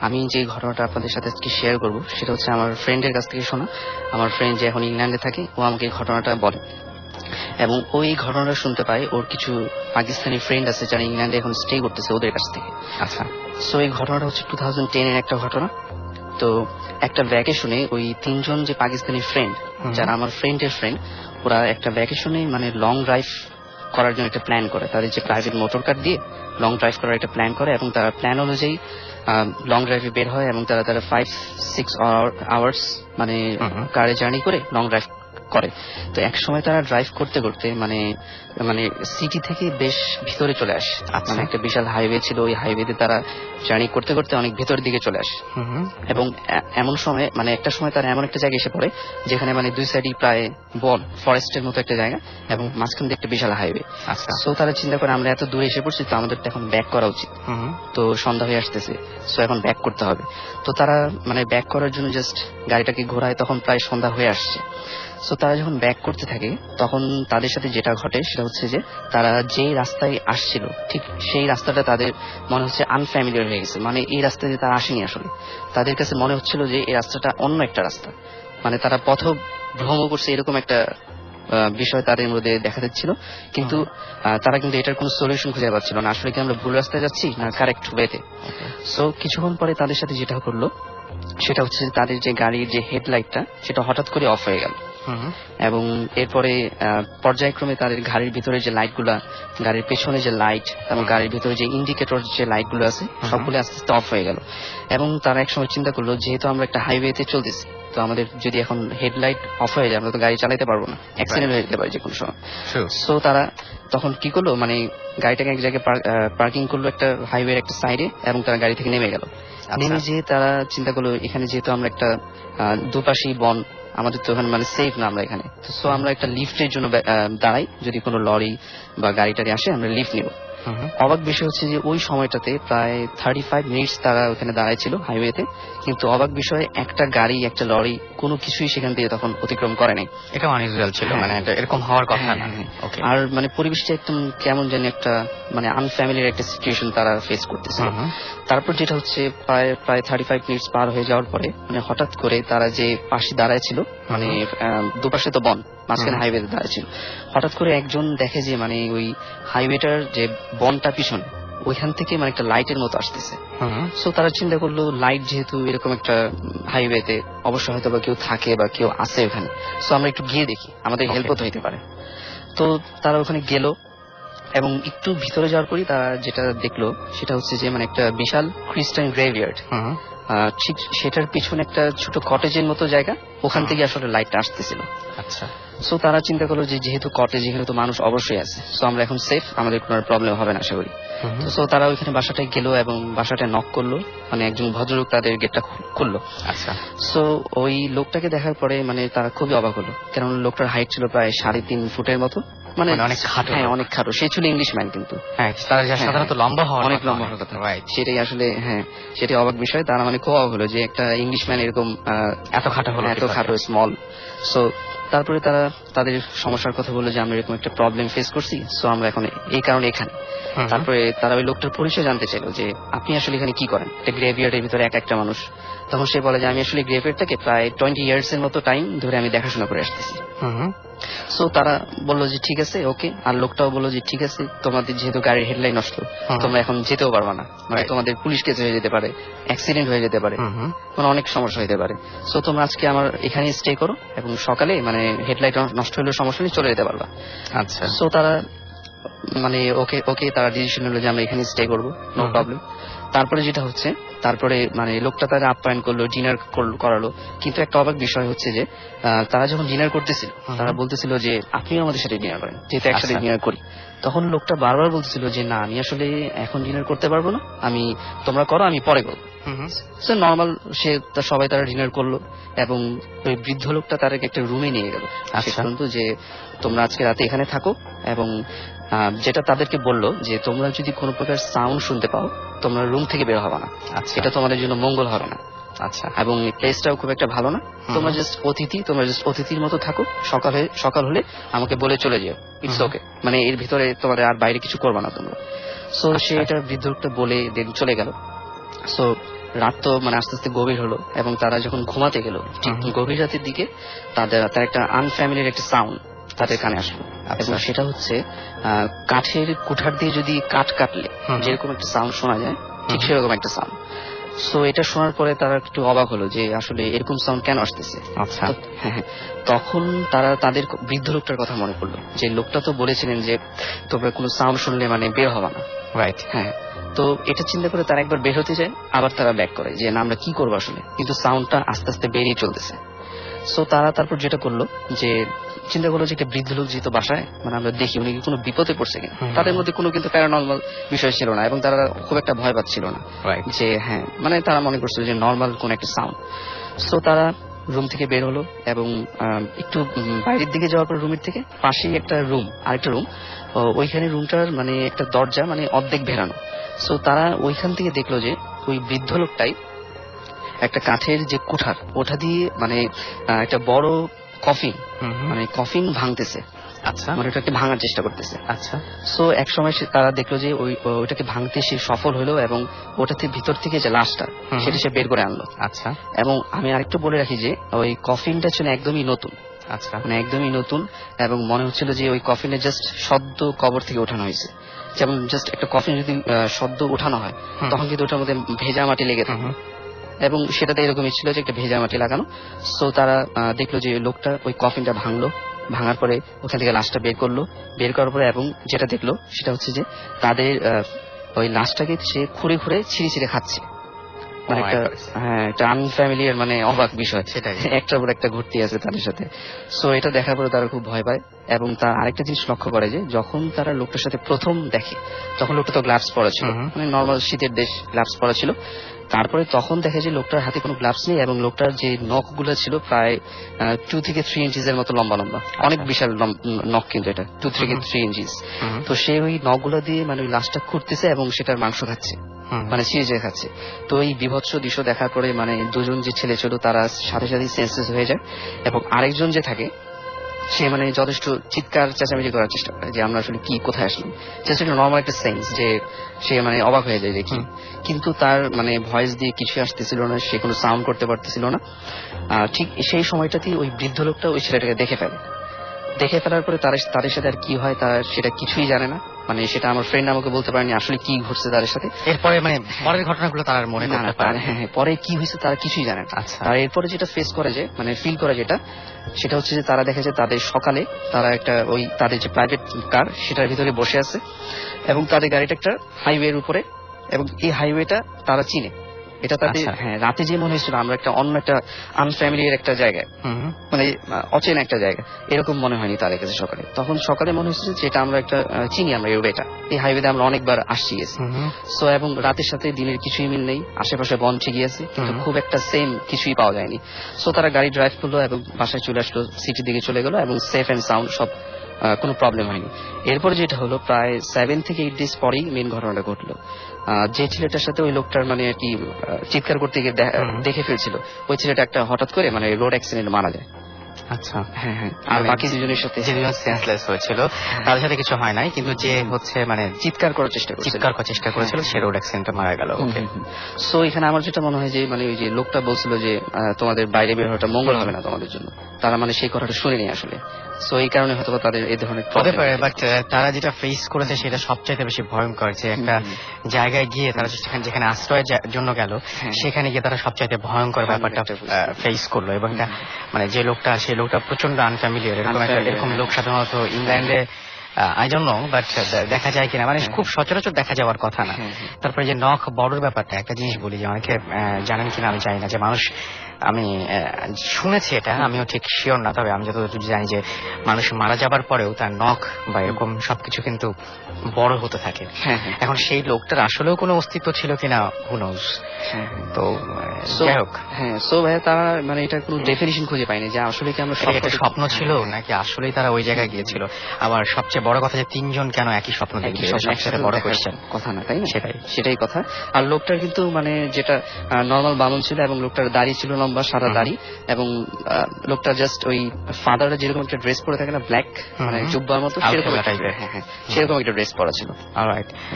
আমি যে ঘটনাটা আপনাদের সাথে আজকে শেয়ার করব সেটা হচ্ছে আমার ফ্রেন্ডের কাছ থেকে শোনা। আমার ফ্রেন্ড যে এখন ইংল্যান্ডে থাকে, ও আমাকে এই ঘটনাটা বলে এবং ওই ঘটনাটা শুনতে পায় ওর কিছু পাকিস্তানি ফ্রেন্ড আছে যারা ইংল্যান্ডে এখন স্টে করতেছে ওদের কাছ থেকে। আচ্ছা। সো এই ঘটনাটা হচ্ছে 2010 এর একটা ঘটনা। তো একটা ভ্যাকেশনে ওই তিনজন যে পাকিস্তানি ফ্রেন্ড, যারা আমার ফ্রেন্ডের ফ্রেন্ড, ওরা একটা ভ্যাকেশনে মানে লং ড্রাইভ করার জন্য একটা প্ল্যান করে। তাদের যে প্রাইভেট মোটর কার দিয়ে লং ড্রাইভ করার একটা প্ল্যান করে এবং তারা প্ল্যান অনুযায়ী লং ড্রাইভে বের হয় এবং তারা 5-6 আওয়ার্স মানে কারে জার্নি করে লং ড্রাইভ করে। তো এক সময় তারা ড্রাইভ করতে করতে মানে মানে সিটি থেকে বেশ ভিতরে চলে আসে। মানে একটা বিশাল হাইওয়ে ছিল, ওই হাইওয়েতে তারা জার্নি করতে করতে অনেক ভেতরের দিকে চলে আসে এবং এমন সময় মানে একটা সময় তারা এমন একটা জায়গায় এসে পড়ে যেখানে মানে দুই সাইডই প্রায় বন ফরেস্টের মতো একটা জায়গা এবং মাঝখান দিয়ে একটা বিশাল হাইওয়ে। সো তারা চিন্তা করে আমরা এত দূরে এসে পড়ছি, তো আমাদের তো এখন ব্যাক করা উচিত। তো সন্ধ্যা হয়ে আসতেছে, সো এখন ব্যাক করতে হবে। তো তারা মানে ব্যাক করার জন্য জাস্ট গাড়িটাকে ঘোরায়, তখন প্রায় সন্ধ্যা হয়ে আসছে। সো তারা যখন ব্যাক করতে থাকে তখন তাদের সাথে যেটা ঘটে সেটা হচ্ছে যে তারা যেই রাস্তায় আসছিল ঠিক সেই রাস্তাটা তাদের মনে হচ্ছে আনফ্যামিলিয়ার হয়ে গেছে। মানে এই রাস্তা দিয়ে তারা আসেনি আসলে, তাদের কাছে মনে হচ্ছিল যে এই রাস্তাটা অন্য একটা রাস্তা, মানে তারা পথ ভ্রম করছে এরকম একটা বিষয় তাদের মধ্যে দেখা যাচ্ছিল। কিন্তু তারা কিন্তু এটার কোনো সলিউশন খুঁজে পাচ্ছিল না, আসলে কি আমরা ভুল রাস্তায় যাচ্ছি না কারেক্ট ওয়েতে। সো কিছুক্ষণ পরে তাদের সাথে যেটা করলো সেটা হচ্ছে তাদের যে গাড়ির যে হেডলাইটটা সেটা হঠাৎ করে অফ হয়ে গেল এবং এরপরে পর্যায়ক্রমে তাদের গাড়ির ভিতরে যে লাইট গুলা, গাড়ির পেছনে যে লাইট এবং গাড়ির ভিতরে যে ইন্ডিকেটর যে লাইট গুলো আছে সবগুলো আস্তে আস্তে অফ হয়ে গেল। এবং তারা একসময় চিন্তা করলো যেহেতু আমরা একটা হাইওয়েতে চলতেছি, তো আমাদের যদি এখন হেডলাইট অফ হয়ে যায় আমরা তো গাড়ি চালাতে পারবো না, অ্যাক্সিডেন্ট হয়ে যেতে পারে যে কোনো সময়। সো তারা তখন কি করলো, মানে গাড়িটাকে এক জায়গায় পার্কিং করলো একটা হাইওয়ের একটা সাইডে এবং তারা গাড়ি থেকে নেমে গেল। নেমে যেয়ে তারা চিন্তা করলো এখানে যেহেতু আমরা একটা দুপাশেই বন, আমাদের তো ওখানে মানে সেফ না আমরা এখানে, সো আমরা একটা লিফটের জন্য দাঁড়াই, যদি কোনো লরি বা গাড়ি টাড়ি আসে আমরা লিফট নিব। অবাক বিষয় হচ্ছে যে ওই সময়টাতে প্রায় 35 মিনিটস তারা ওখানে দাঁড়াইছিল হাইওয়েতে, কিন্তু অবাক বিষয় একটা গাড়ি একটা লরি কোনো কিছুই সেখান থেকে তখন অতিক্রম করে নাই। এটা আনইউজুয়াল ছিল, মানে এরকম হওয়ার কথা না। আর মানে পরিবেশটা একদম কেমন জানি একটা মানে আনফ্যামিলিয়ার একটা সিচুয়েশন তারা ফেস করতেছে। তারপর যেটা হচ্ছে প্রায় 35 মিনিটস পার হয়ে যাওয়ার পরে মানে হঠাৎ করে তারা যে পাশে দাঁড়ায় ছিল, মানে দুপাশে তো বন, মাঝখানে হাইওয়েতে দাঁড়ায় ছিল, হঠাৎ করে একজন দেখে যে মানে ওই হাইওয়েটার যে বনটা পিছনে ওইখান থেকে মানে একটা লাইটের মতো আসতেছে। সো তারা চিন্তা করলো লাইট যেহেতু এরকম একটা হাইওয়েতে অবশ্যই হয়তো বা কেউ থাকে বা কেউ আছে ওখানে, সো আমরা একটু গিয়ে দেখি, আমাদের হেল্পও তো হইতে পারে। তো তারা ওখানে গেল এবং একটু ভিতরে যাওয়ার পরই তারা যেটা দেখলো সেটা হচ্ছে যে মানে একটা বিশাল খ্রিস্টান গ্রেভইয়ার্ড, ঠিক সেটার পিছনে একটা ছোট কটেজের মতো জায়গা, ওখান থেকে আসলে লাইটটা আসতেছিল। আচ্ছা। সো তারা চিন্তা করলো যে যেহেতু কটেজ, এখানে তো মানুষ অবশ্যই আছে, সো আমরা এখন সেফ, আমাদের কোনো প্রবলেম হবে না আশা করি। সো তারা ওইখানে বাসাটায় গেল এবং বাসাটায় নক করলো, মানে একজন ভদ্রলোক তাদের গেটটা খুললো। আচ্ছা। সো ওই লোকটাকে দেখার পরে মানে তারা খুবই অবাক হলো, কারণ লোকটার হাইট ছিল প্রায় 3.5 ফুটের মতো, মানে অনেক খাটো। হ্যাঁ অনেক খাটো, সে ছিল ইংলিশম্যান, কিন্তু তারা সাধারণত লম্বা হওয়ার অনেক লম্বা হওয়ার কথা। সেটাই আসলে সেটাই অবাক বিষয়। তারা মানে খুব অবাক হলো যে একটা ইংলিশম্যান এরকম এত খাটো হলো, এত খাটো স্মল। সো তারপরে তারা তাদের সমস্যার কথা বললো যে আমরা এরকম একটা প্রবলেম ফেস করছি, সো আমরা এখন এই কারণে এখানে। তারপরে তারা ওই লোকটার পরিচয় জানতে চাইলো যে আপনি আসলে এখানে কি করেন, একটা গ্রেভিয়ার্ডের ভিতরে একটা মানুষ। তখন সে বলে যে আমি আসলে গ্রেভিয়ার্ডটাকে প্রায় 20 ইয়ার্স এর মতো টাইম ধরে আমি দেখাশোনা করে আসতেছি। সো তারা বললো যে ঠিক আছে ওকে, আর লোকটাও বললো যে ঠিক আছে, তোমাদের যেহেতু গাড়ির হেডলাইন নষ্ট, তোমরা এখন যেতেও পারবা না, মানে তোমাদের পুলিশ কেস হয়ে যেতে পারে, অ্যাক্সিডেন্ট হয়ে যেতে পারে, কোনো অনেক সমস্যা হতে পারে। সো তোমরা আজকে আমার এখানে স্টে করো এবং সকালে মানে হেডলাইট নষ্ট হলেও সমস্যা নেই, চলে যেতে পারবা। আচ্ছা। সো তারা মানে ওকে তারা ডিসিশন নিল যে আমরা এখানে স্টে করবো, নো প্রবলেম। তারপরে যেটা হচ্ছে, তারপরে মানে লোকটা তারা আপ্যায়ন করলো, ডিনার করালো। কিন্তু একটা অবাক বিষয় হচ্ছে যে তারা যখন ডিনার করতেছিল তারা বলতেছিল যে আপনিও আমাদের সাথে ডিনার করেন, যেহেতু একসাথে ডিনার করি। তখন লোকটা বারবার বলতেছিল যে না আমি আসলে এখন ডিনার করতে পারবো না, আমি তোমরা করো, আমি পরে করবো। নর্মাল সবাই তারা ডিনার করলো এবং ওই বৃদ্ধ লোকটা তার একটা রুমে নিয়ে গেল সিদ্ধান্ত যে তোমরা আজকে রাতে এখানে থাকো, এবং যেটা তাদেরকে বললো যে তোমরা যদি কোনো প্রকার সাউন্ড শুনতে পাও তোমরা রুম থেকে বের হবে না, এটা তোমাদের জন্য মঙ্গল হবে না। আচ্ছা। এবং প্লেসটাও খুব একটা ভালো না, তোমরা জাস্ট অতিথির মতো থাকো, সকাল হলে আমাকে বলে চলে যেও, ইটস ওকে, মানে এর ভিতরে তোমাদের আর বাইরে কিছু করবা না তোমরা। সো সে এটা বৃদ্ধ লোকটা বলে দেন চলে গেল। সো রাত তো মানে আস্তে আস্তে গভীর হলো এবং তারা যখন ঘুমাতে গেল ঠিক গভীর রাতের দিকে তার একটা আনফ্যামিলির একটা সাউন্ড তাদের কানে আসলো এবং সেটা হচ্ছে কাঠের কুঠার দিয়ে যদি কাঠ কাটলে যেরকম একটা সাউন্ড শোনা যায় ঠিক সেরকম একটা সাউন্ড। সো এটা শোনার পরে তারা একটু অবাক হলো যে আসলে এরকম সাউন্ড কেন আসতেছে। আচ্ছা, হ্যাঁ, তখন তারা তাদের বৃদ্ধ লোকটার কথা মনে পড়লো যে লোকটা তো বলেছিলেন যে তোমরা কোনো সাউন্ড শুনলে মানে বের হবা না, রাইট। হ্যাঁ, তো এটা চিন্তা করে তারা একবার বের হতে যায়, আবার তারা ব্যাক করে যে না আমরা কি করবো আসলে, কিন্তু সাউন্ডটা আস্তে আস্তে বেরিয়ে চলতেছে। সো তারা তারপর যেটা করলো যে চিন্তা করলো যে একটা বৃদ্ধ লোক যেহেতু বাসায়, মানে আমরা দেখি উনি কি কোনো বিপদে পড়ছে কিনা। তাদের মধ্যে কোনো কিন্তু প্যারানর্মাল বিষয় ছিল না এবং তারা খুব একটা ভয় পাচ্ছিল না যে হ্যাঁ মানে তারা মনে করছিল যে নর্মাল কোন একটা সাউন্ড। সো তারা রুম থেকে বের হলো এবং একটু বাইরের দিকে যাওয়ার পর রুমের থেকে পাশেই একটা রুম, আরেকটা রুম, ওইখানে রুমটার মানে একটা দরজা মানে অর্ধেক ভেরানো। সো তারা ওইখান থেকে দেখলো যে ওই বৃদ্ধ লোকটাই একটা কাঠের যে কুঠার ওটা দিয়ে মানে একটা বড় কফিন মানে কফিন ভাঙতেছে। আচ্ছা, মানে ওটাকে ভাঙার চেষ্টা করতেছে। আচ্ছা, সো এক সময় তারা দেখলো যে ওইটাকে ভাঙতে সে সফল হলো এবং ওটাতে ভিতর থেকে যে লাশটা সেটা সে বের করে আনলো। আচ্ছা, এবং আমি আরেকটু বলে রাখি যে ওই কফিনটা ছিল একদমই নতুন। আচ্ছা, মানে একদমই নতুন এবং মনে হচ্ছিল যে ওই কফিনে জাস্ট সদ্য কবর থেকে ওঠানো হয়েছে। যেমন জাস্ট একটা কফিন যদি সদ্য ওঠানো হয় তখন কিন্তু ওটার মধ্যে ভেজা মাটি লেগে থাকে এবং সেটাতে এরকমই ছিল যে একটা ভেজা মাটি লাগানো। সো তারা দেখলো যে লোকটা ওই কফিনটা ভাঙলো, ভাঙার পরে ওখান থেকে লাশটা বের করলো, বের করার পরে এবং যেটা দেখলো সেটা হচ্ছে যে তাদের ওই লাশটাকে সে খুঁড়ে খুঁড়ে ছিঁড়ে ছিঁড়ে খাচ্ছে। মানে একটা হ্যাঁ একটা আনফ্যামিলিয়ার মানে অবাক বিষয়, সেটাই একটার পর একটা ঘুরতে আছে তাদের সাথে। সো এটা দেখার পরে তারা খুব ভয় পায় এবং তার আরেকটা জিনিস লক্ষ্য করে যে যখন তারা লোকটার সাথে প্রথম দেখে তখন লোকটা তো গ্লাভস পরা ছিল, মানে নর্মাল শীতের দেশ গ্লাভস পরা ছিল। তারপরে তখন দেখে যে লোকটার হাতে কোনো গ্লাভস নেই এবং লোকটার যে নখ গুলো ছিল প্রায় 2 থেকে 3 ইঞ্চিসের মতো লম্বা লম্বা, অনেক বিশাল নখ কিন্তু এটা 2 থেকে 3 ইঞ্চিস। তো সে ওই নখগুলো দিয়ে মানে ওই লাশটা খুঁড়তেছে এবং সেটার মাংস খাচ্ছে, মানে ছিঁড়ে খাচ্ছে। তো এই বিভৎস দৃশ্য দেখার পরে মানে দুজন যে ছেলে ছিল তারা সাথে সাথে সেন্সলেস হয়ে যায় এবং আরেকজন যে থাকে সে মানে যথেষ্ট চিৎকার চেঁচামেচি করার চেষ্টা করে যে আমরা আসলে কি কোথায় আসলাম, জাস্ট একটা নর্মাল একটা সেন্স যে সে মানে অবাক হয়ে যায় দেখি, কিন্তু তার মানে ভয়েস দিয়ে কিছু আসতেছিল না, সে কোনো সাউন্ড করতে পারতেছিল না। ঠিক সেই সময়টাতেই ওই বৃদ্ধ লোকটা ওই ছেলেটাকে দেখে ফেলে। দেখে ফেলার পরে তাদের সাথে আর কি হয় তার সেটা কিছুই জানে না, মানে সেটা আমার ফ্রেন্ড আমাকে বলতে পারেনি আসলে কি ঘটছে তাদের সাথে। এরপরে মানে পরের ঘটনাগুলো তার মনে করতে পারে। হ্যাঁ, পরে কি হয়েছে তারা কিছুই জানে না। আর এরপরে যেটা ফেস করে যে মানে ফিল করে যেটা সেটা হচ্ছে যে তারা দেখে যে তাদের সকালে তারা একটা ওই তাদের যে প্রাইভেট কার সেটার ভিতরে বসে আছে এবং তাদের গাড়িটা একটা হাইওয়ের উপরে এবং এই হাইওয়েটা তারা চিনে। এটা তাদের হ্যাঁ রাতে যে মনে হয়েছিল আমরা একটা অন্য একটা আনফ্যামিলিয়ার একটা জায়গায়, মানে অচেনা একটা জায়গা, এরকম মনে হয়নি তাদের কাছে সকালে। তখন সকালে মনে হয়েছিল যে এটা আমরা একটা চিনি, আমরা এই ওয়েটা এই হাইওয়েতে আমরা অনেকবার আসছি গেছি। সো এবং রাতের সাথে দিনের কিছুই মিল নেই, আশেপাশে বন ঠিকই আছে কিন্তু খুব একটা সেম কিছুই পাওয়া যায়নি। সো তারা গাড়ি ড্রাইভ করলো এবং বাসায় চলে আসলো, সিটির দিকে চলে গেলো এবং সেফ অ্যান্ড সাউন্ড সব কোনো প্রবলেম হয়নি। এরপর যেটা হলো প্রায় 7 থেকে 8 ডেজ পরেই মেন ঘটনাটা ঘটলো। যে ছেলেটার সাথে ওই লোকটার মানে আর কি চিৎকার করতে গিয়ে দেখে ফেলছিল ওই ছেলেটা একটা হঠাৎ করে মানে রোড অ্যাক্সিডেন্টে মারা যায়। আচ্ছা, হ্যাঁ হ্যাঁ। আর বাকি দুজনের সাথে যে দুজন সেন্সলেস হয়েছিল তাদের সাথে কিছু হয় নাই, কিন্তু যে হচ্ছে মানে চিৎকার করার চেষ্টা করেছিল সে রোড অ্যাক্সিডেন্টে মারা গেল। সো এখানে আমার যেটা মনে হয় যে মানে ওই যে লোকটা বলছিল যে তোমাদের বাইরে বের হওয়াটা মঙ্গল হবে না তোমাদের জন্য, তারা মানে সেই কথাটা শুনেনি আসলে। সো এই কারণে হয়তো তাদের এই ধরনের হতে পারে, বাট তারা যেটা ফেস করেছে সেটা সবচাইতে বেশি ভয়ঙ্কর। যে একটা জায়গায় গিয়ে তারা যেখানে আশ্রয়ের জন্য গেল সেখানে গিয়ে তারা সবচাইতে ভয়ঙ্কর ব্যাপারটা ফেস করলো এবং মানে যে লোকটা সেই লোকটা প্রচন্ড আনফ্যামিলিয়ার। এরকম লোক সাধারণত ইংল্যান্ডে আই ডোন্ট নো বাট দেখা যায় কিনা, মানে খুব সচরাচর দেখা যাওয়ার কথা না। তারপরে যে নখ বড়র ব্যাপারটা, একটা জিনিস বলি যে অনেকে জানেন কিনা আমি জানি না, যে মানুষ আমি শুনেছি এটা, আমিও ঠিক শিওর না, তবে আমি যতটুকু জানি যে মানুষ মারা যাবার পরেও তার নখ বা এরকম সবকিছু কিন্তু বড় হতে থাকে। এখন সেই লোকটার আসলেও কোনো অস্তিত্ব ছিল কিনা হু নোজ। তো যাই হোক, হ্যাঁ সো ভাই তারা মানে এটা কোনো ডেফিনিশন খুঁজে পায়নি যে আসলে কি আমরা স্বপ্ন ছিল নাকি আসলেই তারা ওই জায়গায় গিয়েছিল। আবার সবচেয়ে বড় কথা যে 3 জন কেন একই স্বপ্ন দেখবে, সবচেয়ে বড় কোশ্চেন কথা না, তাই না? সেটাই কথা। আর লোকটার কিন্তু মানে যেটা নর্মাল বামন ছিল এবং লোকটার দাড়ি ছিল লম্বা সাদা দাড়ি এবং লোকটা জাস্ট ওই ফাদাররা যেরকম একটা ড্রেস পরে থাকে না ব্ল্যাক মানে জুব্বার মতো, সেরকম একটা ড্রেস পরা ছিল। অলরাইট।